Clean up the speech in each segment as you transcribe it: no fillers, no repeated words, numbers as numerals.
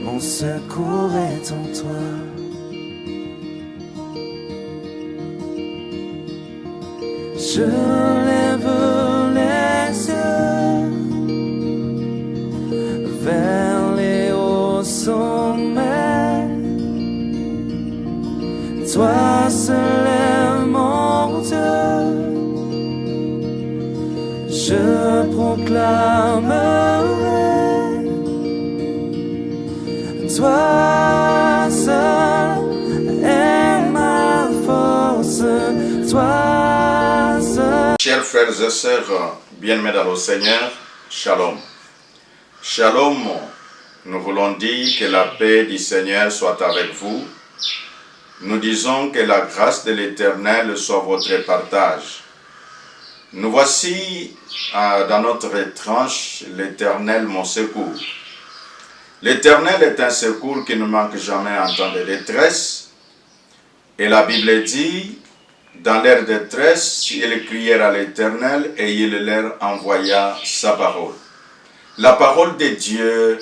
mon secours est en toi. Je lève les yeux vers les hauts sommets. Toi seul est mon Dieu. Je proclamerai. Toi seul est ma force. Toi seul. Chers frères et sœurs, bien-aimés dans le Seigneur, Shalom. Shalom, nous voulons dire que la paix du Seigneur soit avec vous. Nous disons que la grâce de l'Éternel soit votre partage. Nous voici dans notre tranche, l'Éternel mon secours. L'Éternel est un secours qui ne manque jamais en temps de détresse. Et la Bible dit, dans leur détresse, ils crièrent à l'Éternel et il leur envoya sa parole. La parole de Dieu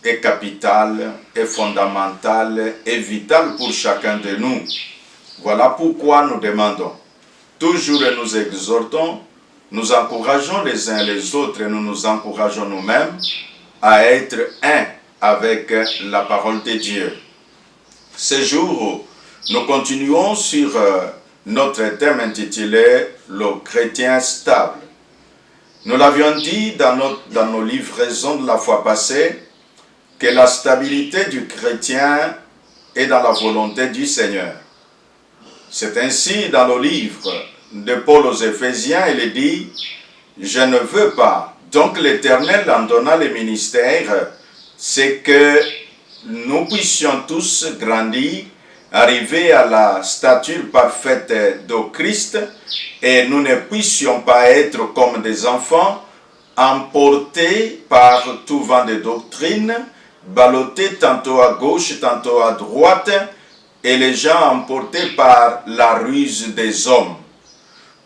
est capitale, est fondamentale, est vitale pour chacun de nous. Voilà pourquoi nous demandons. Toujours nous exhortons, nous encourageons les uns les autres et nous nous encourageons nous-mêmes à être un avec la parole de Dieu. Ce jour, nous continuons sur notre thème intitulé « Le chrétien stable ». Nous l'avions dit dans nos livraisons de la fois passée que la stabilité du chrétien est dans la volonté du Seigneur. C'est ainsi dans le livre de Paul aux Éphésiens, il dit « Je ne veux pas ». Donc l'Éternel en donna le ministère, c'est que nous puissions tous grandir, arriver à la stature parfaite de Christ et nous ne puissions pas être comme des enfants emportés par tout vent de doctrine, ballottés tantôt à gauche, tantôt à droite et les gens emportés par la ruse des hommes.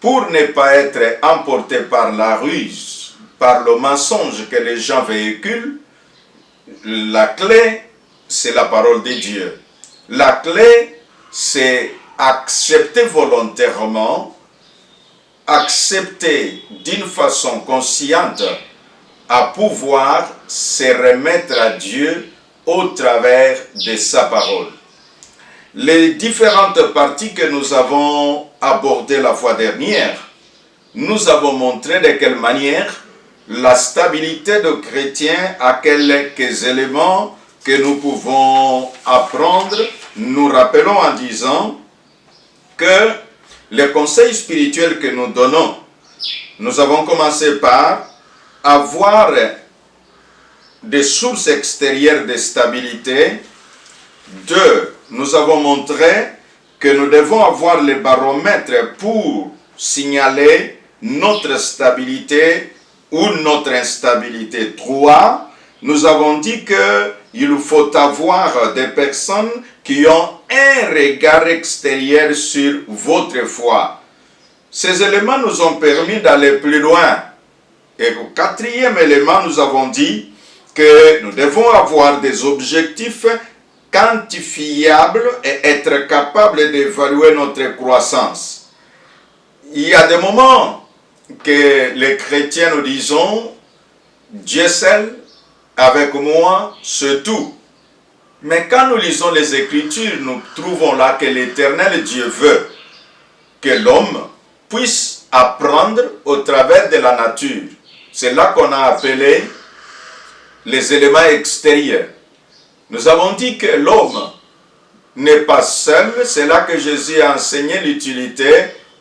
Pour ne pas être emportés par la ruse, par le mensonge que les gens véhiculent, la clé, c'est la parole de Dieu. La clé, c'est accepter volontairement, accepter d'une façon consciente à pouvoir se remettre à Dieu au travers de sa parole. Les différentes parties que nous avons abordées la fois dernière, nous avons montré de quelle manière la stabilité de chrétien a quelques éléments que nous pouvons apprendre. Nous rappelons en disant que les conseils spirituels que nous donnons, nous avons commencé par avoir des sources extérieures de stabilité. 2, nous avons montré que nous devons avoir les baromètres pour signaler notre stabilité ou notre instabilité. 3, nous avons dit qu'il faut avoir des personnes qui ont un regard extérieur sur votre foi. Ces éléments nous ont permis d'aller plus loin. Et au 4e élément, nous avons dit que nous devons avoir des objectifs quantifiables et être capables d'évaluer notre croissance. Il y a des moments que les chrétiens nous disons, Dieu seul, avec moi, c'est tout. Mais quand nous lisons les Écritures, nous trouvons là que l'Éternel Dieu veut que l'homme puisse apprendre au travers de la nature. C'est là qu'on a appelé les éléments extérieurs. Nous avons dit que l'homme n'est pas seul, c'est là que Jésus a enseigné l'utilité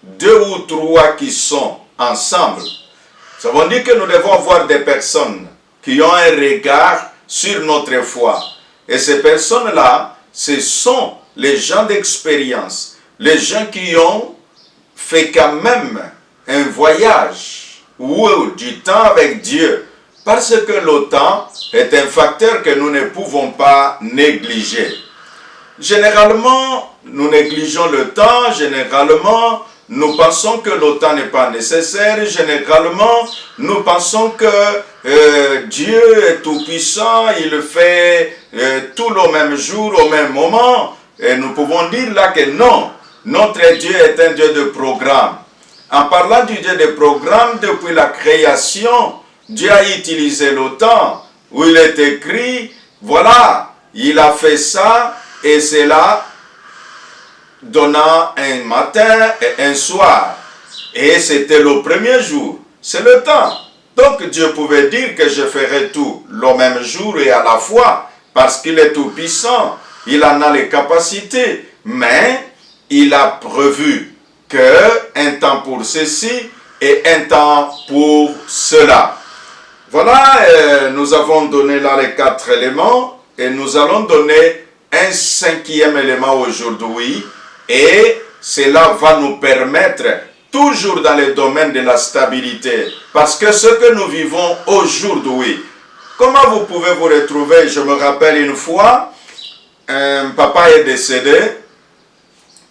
2 ou 3 qui sont ensemble. Nous avons dit que nous devons avoir des personnes qui ont un regard sur notre foi. Et ces personnes-là, ce sont les gens d'expérience, les gens qui ont fait quand même un voyage ou du temps avec Dieu. Parce que le temps est un facteur que nous ne pouvons pas négliger. Généralement, nous négligeons le temps, généralement, nous pensons que le temps n'est pas nécessaire, généralement, nous pensons que Dieu est tout-puissant, il fait tout le même jour, au même moment. Et nous pouvons dire là que non, notre Dieu est un Dieu de programme. En parlant du Dieu de programme, depuis la création, Dieu a utilisé le temps où il est écrit, voilà, il a fait ça et cela donnant un matin et un soir. Et c'était le premier jour, c'est le temps. Donc Dieu pouvait dire que je ferai tout le même jour et à la fois, parce qu'il est tout puissant, il en a les capacités, mais il a prévu qu'un temps pour ceci et un temps pour cela. Voilà, nous avons donné là les 4 éléments et nous allons donner un 5e élément aujourd'hui et cela va nous permettre, toujours dans le domaine de la stabilité, parce que ce que nous vivons aujourd'hui, comment vous pouvez vous retrouver? Je me rappelle une fois, un papa est décédé,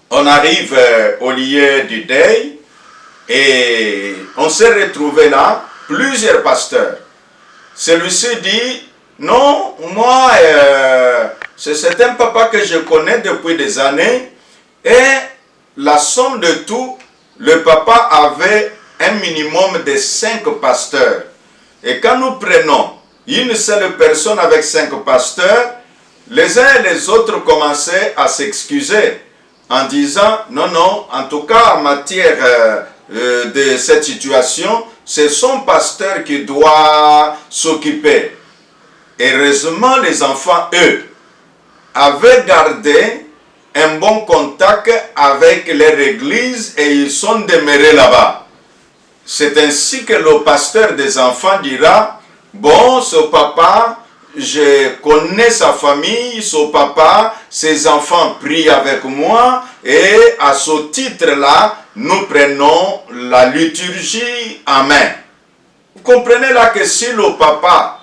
on arrive au lieu du deuil et on s'est retrouvé là, plusieurs pasteurs. Celui-ci dit, non, moi, c'est un papa que je connais depuis des années et la somme de tout, le papa avait un minimum de 5 pasteurs. Et quand nous prenons une seule personne avec 5 pasteurs, les uns et les autres commençaient à s'excuser en disant, non, non, en tout cas en matière de cette situation, c'est son pasteur qui doit s'occuper. Heureusement, les enfants, eux, avaient gardé un bon contact avec leur église et ils sont demeurés là-bas. C'est ainsi que le pasteur des enfants dira, bon, ce papa, je connais sa famille, ce papa, ses enfants prient avec moi et à ce titre-là, nous prenons la liturgie en main. Vous comprenez là que si le papa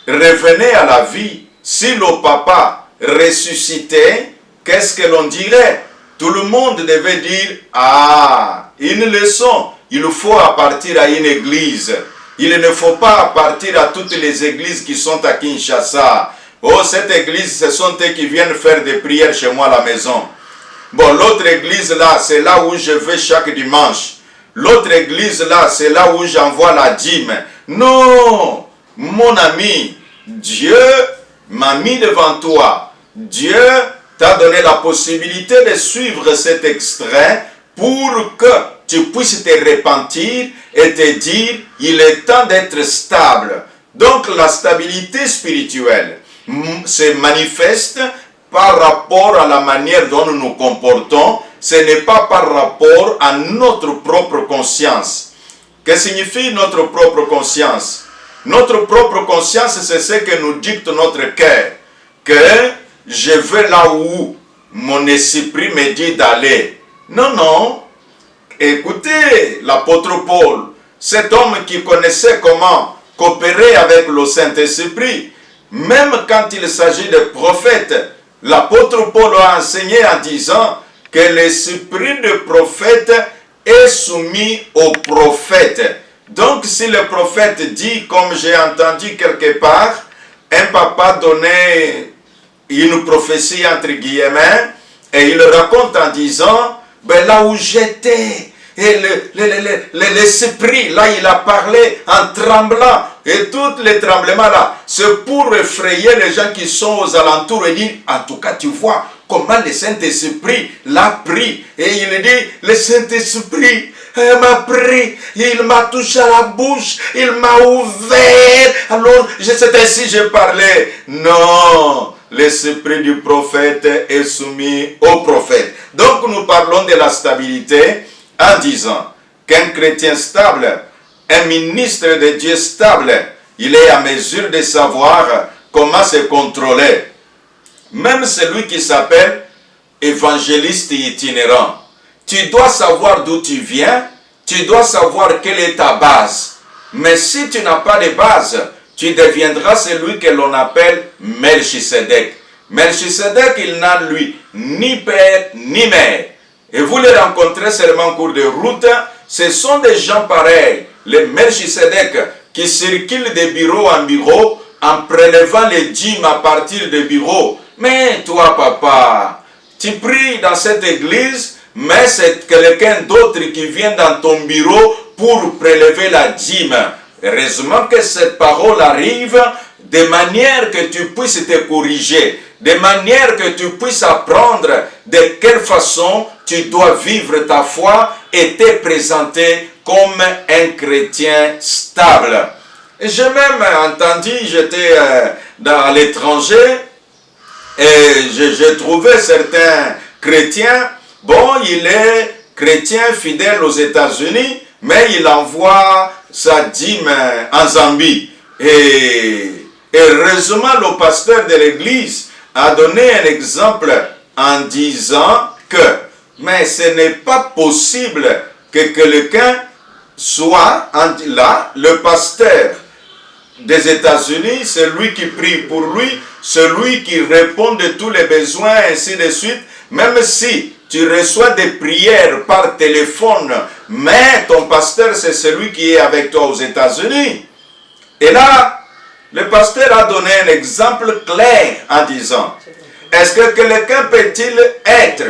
revenait à la vie, si le papa ressuscitait, qu'est-ce que l'on dirait? Tout le monde devait dire, ah, une leçon, il faut appartenir à une église. Il ne faut pas appartenir à toutes les églises qui sont à Kinshasa. Oh, cette église, ce sont eux qui viennent faire des prières chez moi à la maison. Bon, l'autre église là, c'est là où je vais chaque dimanche. L'autre église là, c'est là où j'envoie la dîme. Non, mon ami, Dieu m'a mis devant toi. Dieu t'a donné la possibilité de suivre cet extrait pour que tu puisses te repentir et te dire, il est temps d'être stable. Donc la stabilité spirituelle se manifeste par rapport à la manière dont nous nous comportons, ce n'est pas par rapport à notre propre conscience. Que signifie notre propre conscience? Notre propre conscience, c'est ce que nous dicte notre cœur. Que je vais là où mon esprit me dit d'aller. Non, non. Écoutez l'apôtre Paul, cet homme qui connaissait comment coopérer avec le Saint-Esprit, même quand il s'agit de prophètes, l'apôtre Paul a enseigné en disant que l'esprit de prophète est soumis au prophète. Donc si le prophète dit, comme j'ai entendu quelque part, un papa donnait une prophétie entre guillemets, et il raconte en disant, ben là où j'étais, et l'esprit, là il a parlé en tremblant, et tous les tremblements là, c'est pour effrayer les gens qui sont aux alentours et dire, en tout cas tu vois comment le Saint-Esprit l'a pris, et il dit, le Saint-Esprit m'a pris, il m'a touché à la bouche, il m'a ouvert, alors c'est ainsi que j'ai parlé. Non, l'esprit du prophète est soumis au prophète. Donc nous parlons de la stabilité en disant qu'un chrétien stable, un ministre de Dieu stable, il est à mesure de savoir comment se contrôler. Même celui qui s'appelle évangéliste itinérant, tu dois savoir d'où tu viens, tu dois savoir quelle est ta base. Mais si tu n'as pas de base, tu deviendras celui que l'on appelle Melchisedec. Melchisedec, il n'a lui ni père ni mère. Et vous les rencontrez seulement en cours de route. Ce sont des gens pareils. Les Melchisedec, qui circulent de bureau en bureau en prélevant les dîmes à partir des bureaux. Mais toi, papa, tu pries dans cette église, mais c'est quelqu'un d'autre qui vient dans ton bureau pour prélever la dîme. Heureusement que cette parole arrive de manière que tu puisses te corriger, de manière que tu puisses apprendre de quelle façon tu dois vivre ta foi et te présenter comme un chrétien stable. J'ai même entendu, j'étais à l'étranger et j'ai trouvé certains chrétiens, bon, il est chrétien fidèle aux États-Unis, mais il envoie sa dîme en Zambie. Et heureusement, le pasteur de l'église a donné un exemple en disant que, mais ce n'est pas possible que quelqu'un soit là, le pasteur des États-Unis, celui qui prie pour lui, celui qui répond de tous les besoins, ainsi de suite, même si tu reçois des prières par téléphone, mais ton pasteur, c'est celui qui est avec toi aux États-Unis. Et là, le pasteur a donné un exemple clair en disant, est-ce que quelqu'un peut-il être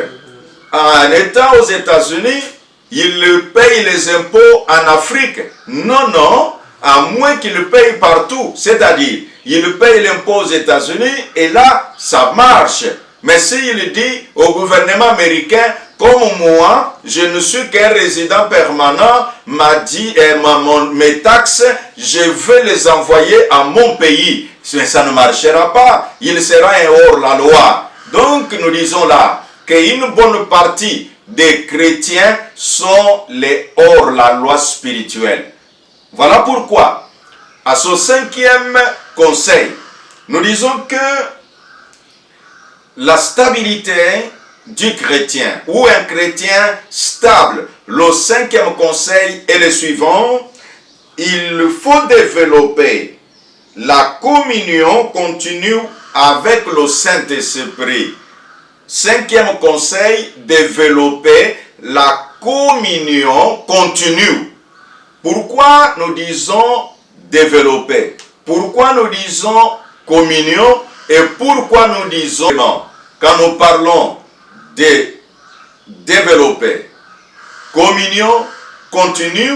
en étant aux États-Unis, il paye les impôts en Afrique? Non, non, à moins qu'il paye partout, c'est-à-dire, il paye l'impôt aux États-Unis et là, ça marche. Mais s'il dit au gouvernement américain, comme moi, je ne suis qu'un résident permanent, m'a dit mes taxes, je vais les envoyer à mon pays. Mais ça ne marchera pas, il sera un hors-la-loi. Donc nous disons là qu'une bonne partie des chrétiens sont les hors-la-loi spirituels. Voilà pourquoi, à ce 5e conseil, nous disons que la stabilité du chrétien ou un chrétien stable, le 5e conseil est le suivant: il faut développer la communion continue avec le Saint-Esprit. 5e conseil, développer la communion continue. Pourquoi nous disons développer? Pourquoi nous disons communion? Et pourquoi nous disons, quand nous parlons de développer communion continue,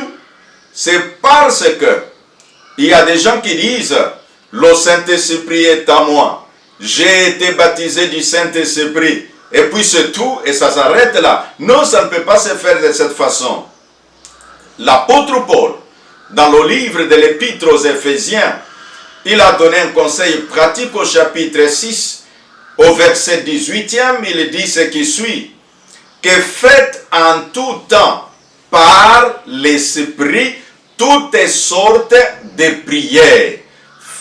c'est parce que il y a des gens qui disent le Saint-Esprit est à moi, j'ai été baptisé du Saint-Esprit et puis c'est tout et ça s'arrête là. Non, ça ne peut pas se faire de cette façon. L'apôtre Paul, dans le livre de l'Épître aux Éphésiens, il a donné un conseil pratique au chapitre 6, au verset 18e, il dit ce qui suit: que faites en tout temps, par l'Esprit, toutes sortes de prières.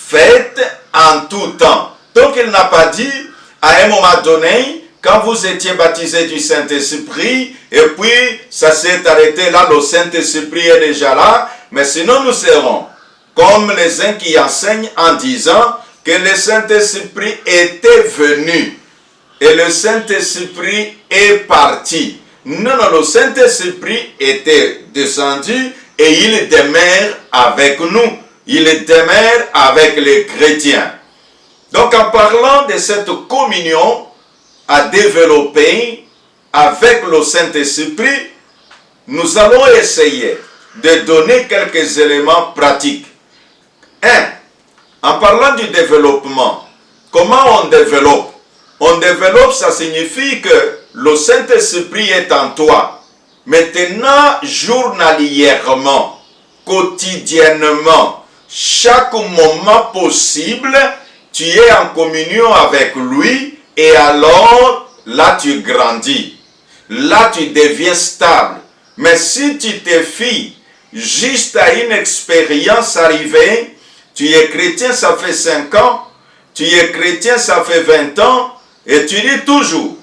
Faites en tout temps. Donc il n'a pas dit, à un moment donné, quand vous étiez baptisé du Saint-Esprit, et puis ça s'est arrêté là, le Saint-Esprit est déjà là, mais sinon nous serons comme les uns qui enseignent en disant que le Saint-Esprit était venu et le Saint-Esprit est parti. Non, non, le Saint-Esprit était descendu et il demeure avec nous. Il demeure avec les chrétiens. Donc en parlant de cette communion à développer avec le Saint-Esprit, nous allons essayer de donner quelques éléments pratiques. 1. En parlant du développement, comment on développe? On développe, ça signifie que le Saint-Esprit est en toi. Maintenant, journalièrement, quotidiennement, chaque moment possible, tu es en communion avec lui et alors, là tu grandis. Là tu deviens stable. Mais si tu te fies juste à une expérience arrivée, tu es chrétien, ça fait 5 ans, tu es chrétien, ça fait 20 ans, et tu dis toujours,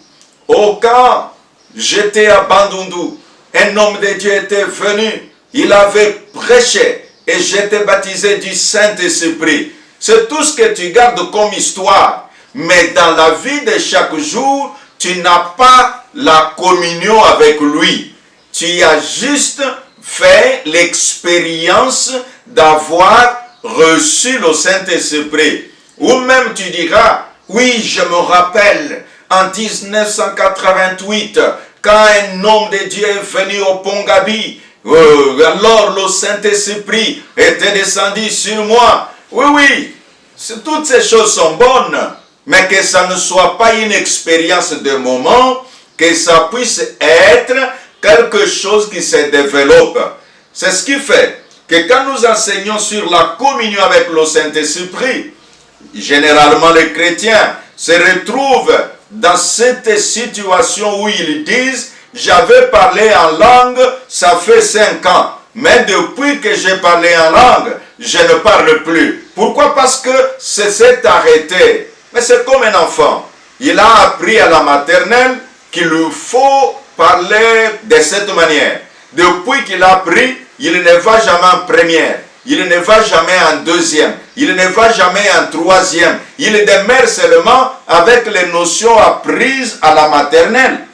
au cas, j'étais à Bandundu, un homme de Dieu était venu, il avait prêché, et j'étais baptisé du Saint-Esprit. C'est tout ce que tu gardes comme histoire, mais dans la vie de chaque jour, tu n'as pas la communion avec lui. Tu as juste fait l'expérience d'avoir reçu le Saint-Esprit. Ou même tu diras, oui, je me rappelle, en 1988, quand un homme de Dieu est venu au Pongabi, alors le Saint-Esprit était descendu sur moi. Oui, oui, toutes ces choses sont bonnes, mais que ça ne soit pas une expérience de moment, que ça puisse être quelque chose qui se développe. C'est ce qui fait que quand nous enseignons sur la communion avec le Saint-Esprit, généralement les chrétiens se retrouvent dans cette situation où ils disent « J'avais parlé en langue, ça fait 5 ans, mais depuis que j'ai parlé en langue, je ne parle plus. » Pourquoi? Parce que c'est s'est arrêté. Mais c'est comme un enfant. Il a appris à la maternelle qu'il lui faut parler de cette manière. Depuis qu'il a appris, il ne va jamais en première. Il ne va jamais en deuxième. Il ne va jamais en troisième. Il demeure seulement avec les notions apprises à la maternelle.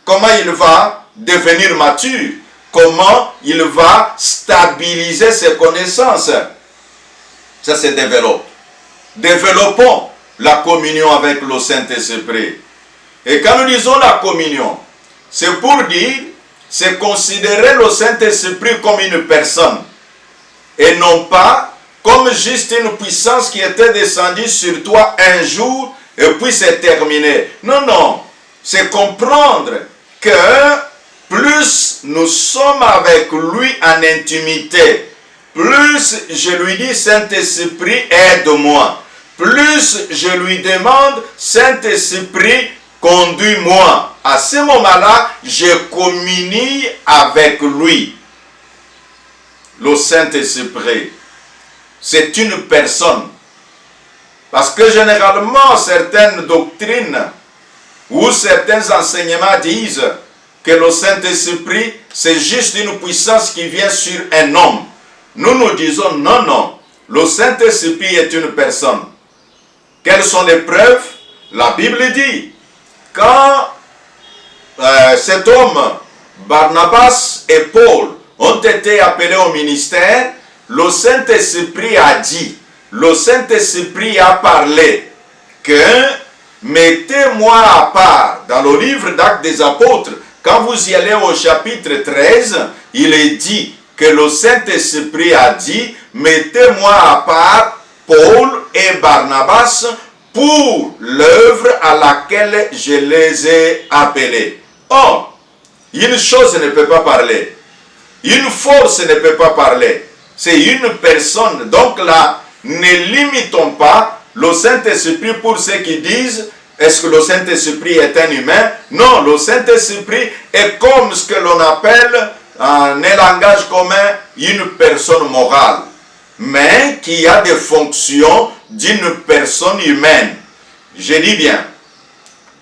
Comment il va devenir mature? Comment il va stabiliser ses connaissances? Ça se développe. Développons la communion avec le Saint-Esprit. Et quand nous disons la communion, c'est pour dire, c'est considérer le Saint-Esprit comme une personne. Et non pas comme juste une puissance qui était descendue sur toi un jour et puis c'est terminé. Non, non. C'est comprendre que plus nous sommes avec lui en intimité, plus je lui dis Saint-Esprit, aide-moi. Plus je lui demande Saint-Esprit, conduis-moi. À ce moment-là, je communie avec lui. Le Saint-Esprit, c'est une personne. Parce que généralement, certaines doctrines ou certains enseignements disent que le Saint-Esprit, c'est juste une puissance qui vient sur un homme. Nous nous disons non, non. Le Saint-Esprit est une personne. Quelles sont les preuves? La Bible dit, quand cet homme, Barnabas et Paul, ont été appelés au ministère, le Saint-Esprit a dit, le Saint-Esprit a parlé que mettez-moi à part. Dans le livre d'Actes des Apôtres, quand vous y allez au chapitre 13, il est dit que le Saint-Esprit a dit, mettez-moi à part Paul et Barnabas pour l'œuvre à laquelle je les ai appelés. Or, une chose ne peut pas parler. Une force ne peut pas parler. C'est une personne. Donc là, ne limitons pas le Saint-Esprit pour ceux qui disent, est-ce que le Saint-Esprit est un humain? Non, le Saint-Esprit est comme ce que l'on appelle, en un langage commun, une personne morale, mais qui a des fonctions d'une personne humaine. Je dis bien,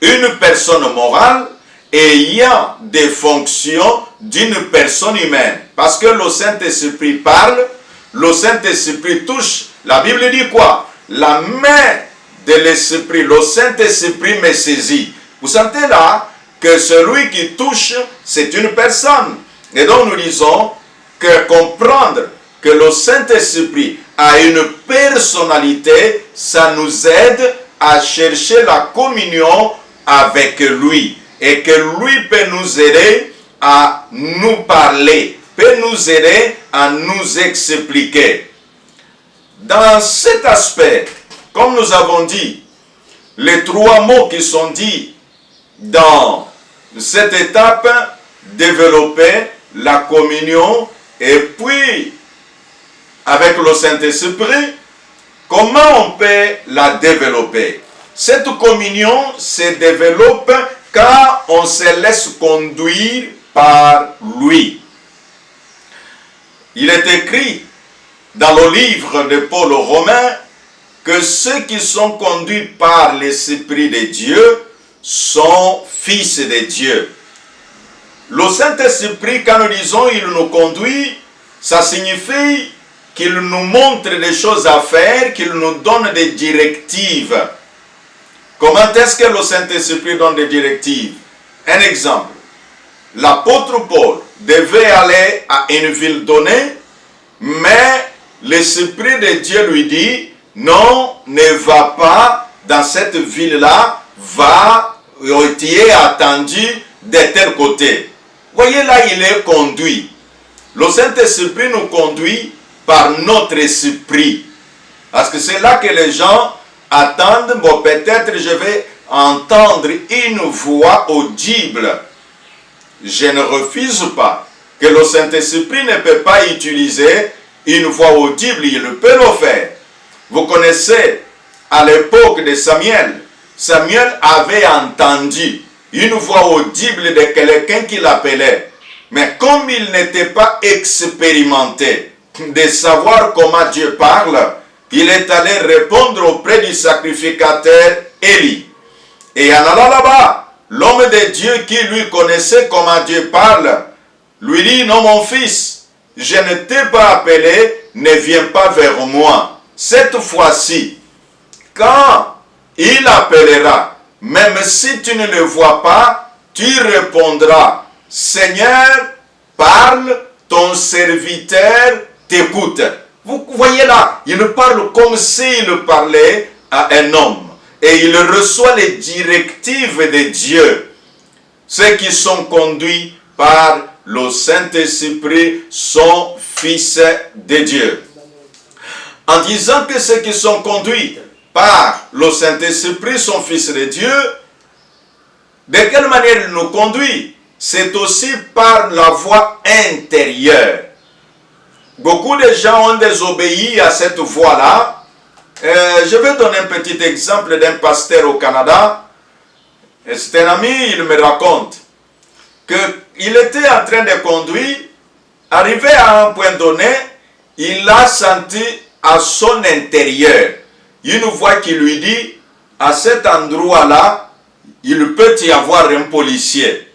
une personne morale ayant des fonctions d'une personne humaine. Parce que le Saint-Esprit parle, le Saint-Esprit touche. La Bible dit quoi? La main de l'Esprit, le Saint-Esprit me saisit. Vous sentez là que celui qui touche, c'est une personne. Et donc nous disons que comprendre que le Saint-Esprit a une personnalité, ça nous aide à chercher la communion avec lui. Et que lui peut nous aider à nous parler, peut nous aider à nous expliquer. Dans cet aspect, comme nous avons dit, les 3 mots qui sont dits dans cette étape, développer la communion et puis avec le Saint-Esprit, comment on peut la développer? Cette communion se développe quand on se laisse conduire par lui. Il est écrit dans le livre de Paul aux Romains que ceux qui sont conduits par l'Esprit de Dieu sont fils de Dieu. Le Saint-Esprit, quand nous disons il nous conduit, ça signifie qu'il nous montre des choses à faire, qu'il nous donne des directives. Comment est-ce que le Saint-Esprit donne des directives? Un exemple. L'apôtre Paul devait aller à une ville donnée, mais l'Esprit de Dieu lui dit, non, ne va pas dans cette ville-là, va, tu es attendu de tel côté. Voyez là, il est conduit. Le Saint-Esprit nous conduit par notre esprit. Parce que c'est là que les gens attendent, bon, peut-être je vais entendre une voix audible. Je ne refuse pas que le Saint-Esprit ne peut pas utiliser une voix audible, il peut le faire. Vous connaissez, à l'époque de Samuel, Samuel avait entendu une voix audible de quelqu'un qui l'appelait. Mais comme il n'était pas expérimenté de savoir comment Dieu parle, il est allé répondre auprès du sacrificateur Élie. Et en allant là-bas, l'homme de Dieu qui lui connaissait comment Dieu parle, lui dit, non mon fils, je ne t'ai pas appelé, ne viens pas vers moi. Cette fois-ci, quand il appellera, même si tu ne le vois pas, tu répondras, Seigneur, parle, ton serviteur t'écoute. Vous voyez là, il parle comme s'il parlait à un homme. Et il reçoit les directives de Dieu. Ceux qui sont conduits par le Saint-Esprit sont fils de Dieu. En disant que ceux qui sont conduits par le Saint-Esprit sont fils de Dieu, de quelle manière il nous conduit? C'est aussi par la voix intérieure. Beaucoup de gens ont désobéi à cette voix-là. Je vais donner un petit exemple d'un pasteur au Canada. C'est un ami, il me raconte qu'il était en train de conduire. Arrivé à un point donné, il a senti à son intérieur une voix qui lui dit, à cet endroit-là, il peut y avoir un policier.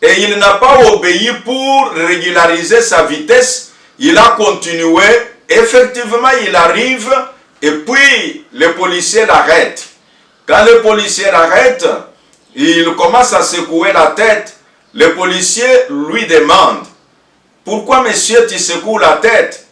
Et il n'a pas obéi pour régulariser sa vitesse. Il a continué. Effectivement, il arrive et puis le policier l'arrête. Quand le policier l'arrête, il commence à secouer la tête. Le policier lui demande, pourquoi monsieur tu secoues la tête?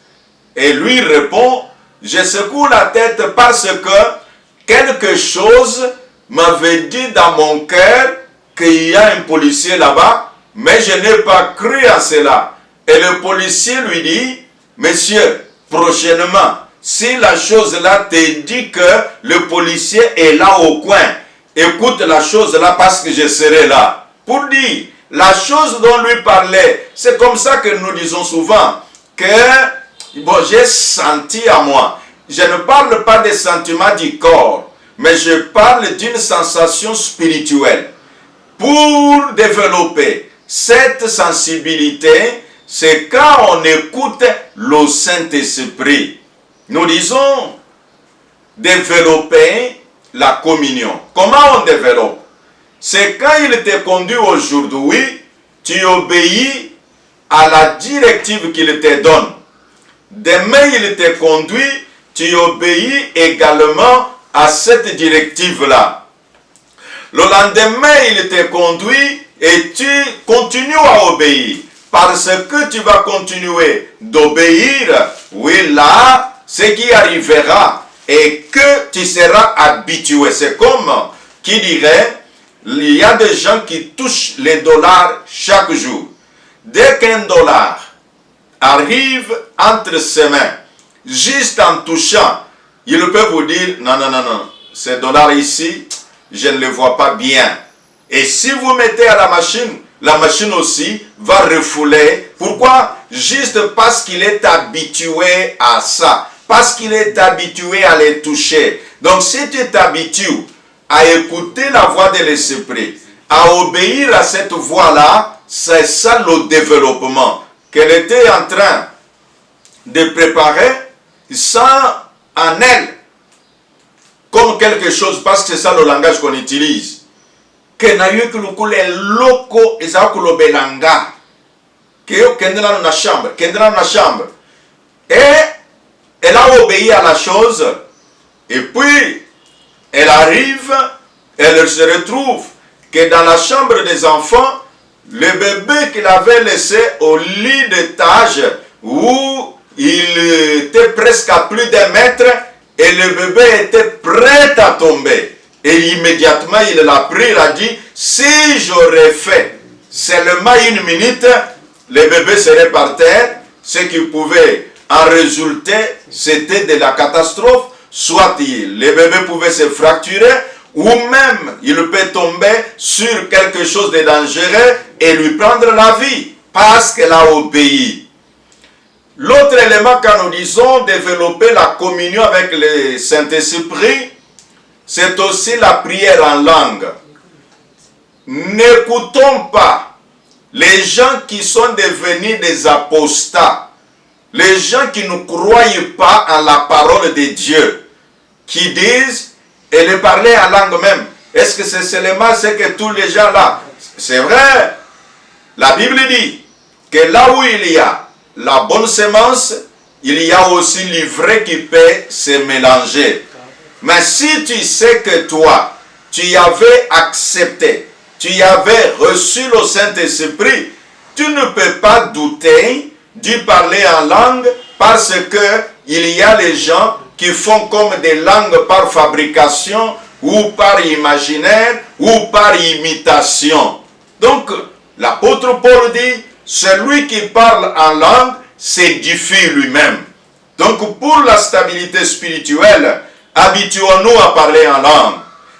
Et lui répond, je secoue la tête parce que quelque chose m'avait dit dans mon cœur qu'il y a un policier là-bas, mais je n'ai pas cru à cela. Et le policier lui dit, monsieur, prochainement, si la chose là te dit que le policier est là au coin, écoute la chose là parce que je serai là. Pour dire, la chose dont lui parlait, c'est comme ça que nous disons souvent que bon, j'ai senti à moi. Je ne parle pas des sentiments du corps, mais je parle d'une sensation spirituelle. Pour développer cette sensibilité, c'est quand on écoute le Saint-Esprit. Nous disons développer la communion. Comment on développe? C'est quand il te conduit aujourd'hui, tu obéis à la directive qu'il te donne. Demain, il te conduit, tu obéis également à cette directive-là. Le lendemain, il te conduit et tu continues à obéir. Parce que tu vas continuer d'obéir, oui, là, ce qui arrivera est que tu seras habitué. C'est comme qui dirait, il y a des gens qui touchent les dollars chaque jour. Dès qu'un dollar arrive entre ses mains, juste en touchant, il peut vous dire, non, non, non, non, ces dollars ici, je ne les vois pas bien. Et si vous mettez à la machine aussi va refouler. Pourquoi? Juste parce qu'il est habitué à ça. Parce qu'il est habitué à les toucher. Donc si tu t'habitues à écouter la voix de l'Esprit, à obéir à cette voix-là, c'est ça le développement qu'elle était en train de préparer sans en elle comme quelque chose, parce que c'est ça le langage qu'on utilise. Que na yo kulukule loko ezakulo belanga. Que yo kendra na chambre. Et elle a obéi à la chose. Et puis, elle arrive, elle se retrouve que dans la chambre des enfants, le bébé qu'il avait laissé au lit d'étage où il était presque à plus d'un mètre et le bébé était prêt à tomber. Et immédiatement, il l'a pris, il a dit, si j'aurais fait seulement 1 minute, le bébé serait par terre. Ce qui pouvait en résulter, c'était de la catastrophe. Soit le bébé pouvait se fracturer, ou même il peut tomber sur quelque chose de dangereux et lui prendre la vie, parce qu'elle a obéi. L'autre élément, quand nous disons développer la communion avec le Saint-Esprit, c'est aussi la prière en langue. N'écoutons pas les gens qui sont devenus des apostats, les gens qui ne croient pas en la parole de Dieu, qui disent, et le parler en langue même, est-ce que c'est seulement ce que tous les gens là? C'est vrai, la Bible dit que là où il y a la bonne semence, il y a aussi l'ivraie qui peut se mélanger. Mais si tu sais que toi, tu avais accepté, tu avais reçu le Saint-Esprit, tu ne peux pas douter d'y parler en langue parce que il y a les gens qui font comme des langues par fabrication ou par imaginaire ou par imitation. Donc, l'apôtre Paul dit, celui qui parle en langue s'édifie lui-même. Donc, pour la stabilité spirituelle, habituons-nous à parler en langue.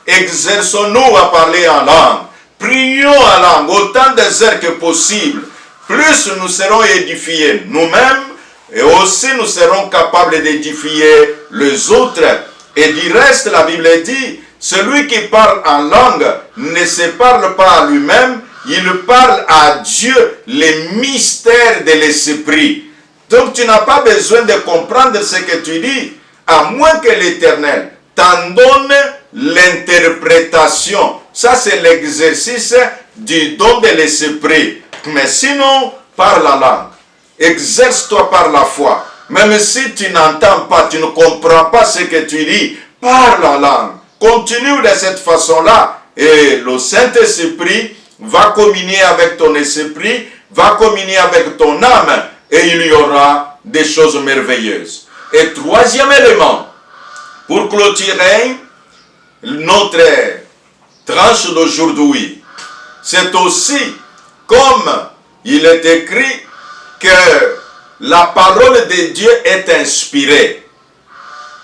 Exerçons-nous à parler en langue. Prions en langue autant des heures que possible. Plus nous serons édifiés nous-mêmes et aussi nous serons capables d'édifier les autres. Et du reste, la Bible dit, celui qui parle en langue ne se parle pas à lui-même, il parle à Dieu, les mystères de l'Esprit. Donc tu n'as pas besoin de comprendre ce que tu dis, à moins que l'Éternel t'en donne l'interprétation. Ça, c'est l'exercice du don de l'Esprit. Mais sinon, parle la langue. Exerce-toi par la foi. Même si tu n'entends pas, tu ne comprends pas ce que tu dis, parle la langue. Continue de cette façon-là. Et le Saint-Esprit va communier avec ton esprit, va communier avec ton âme, et il y aura des choses merveilleuses. Et troisième élément, pour clôturer notre tranche d'aujourd'hui, c'est aussi, comme il est écrit, que la parole de Dieu est inspirée.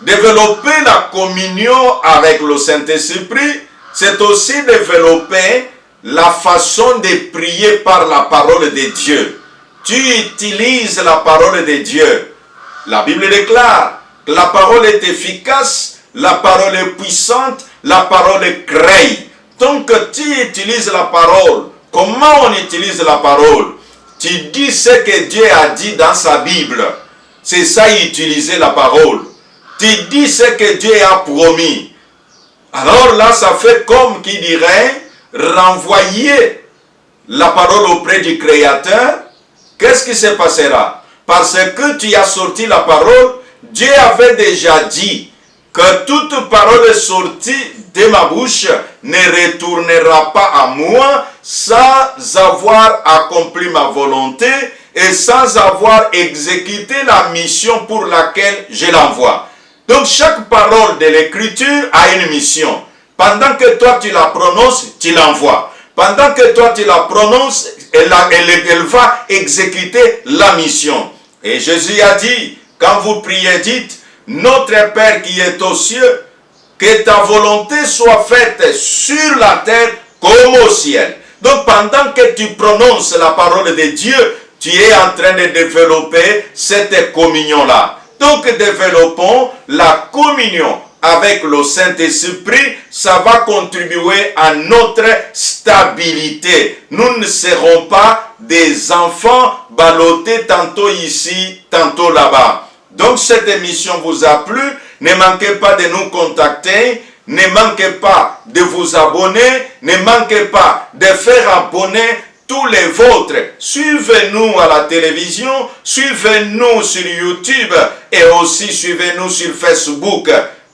Développer la communion avec le Saint-Esprit, c'est aussi développer la façon de prier par la parole de Dieu. Tu utilises la parole de Dieu. La Bible déclare que la parole est efficace, la parole est puissante, la parole est crée. Donc tu utilises la parole. Comment on utilise la parole? Tu dis ce que Dieu a dit dans sa Bible. C'est ça, utiliser la parole. Tu dis ce que Dieu a promis. Alors là, ça fait comme qui dirait renvoyer la parole auprès du Créateur. Qu'est-ce qui se passera? Parce que tu as sorti la parole, Dieu avait déjà dit que toute parole sortie de ma bouche ne retournera pas à moi sans avoir accompli ma volonté et sans avoir exécuté la mission pour laquelle je l'envoie. Donc chaque parole de l'Écriture a une mission. Pendant que toi tu la prononces, tu l'envoies. Pendant que toi tu la prononces, elle va exécuter la mission. Et Jésus a dit, quand vous priez, dites, notre Père qui est aux cieux, que ta volonté soit faite sur la terre comme au ciel. Donc pendant que tu prononces la parole de Dieu, tu es en train de développer cette communion-là. Donc développons la communion avec le Saint-Esprit, ça va contribuer à notre stabilité. Nous ne serons pas des enfants ballottés tantôt ici, tantôt là-bas. Donc cette émission vous a plu, ne manquez pas de nous contacter, ne manquez pas de vous abonner, ne manquez pas de faire abonner tous les vôtres. Suivez-nous à la télévision, suivez-nous sur YouTube et aussi suivez-nous sur Facebook.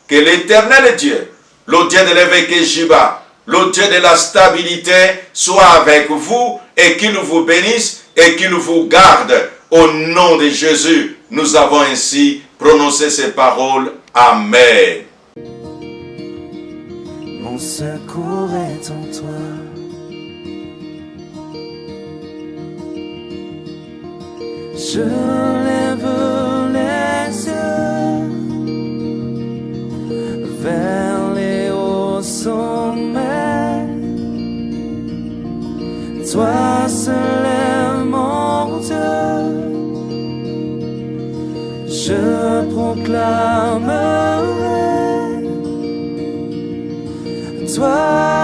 Que l'Éternel Dieu, le Dieu de l'évêque Jiba, le Dieu de la stabilité, soit avec vous et qu'il vous bénisse et qu'il vous garde au nom de Jésus. nous avons ainsi prononcé ces paroles. Amen. Mon secours est en toi. Je lève les yeux vers les hauts sommets. Toi seul est mon Dieu. Je proclamerai. Toi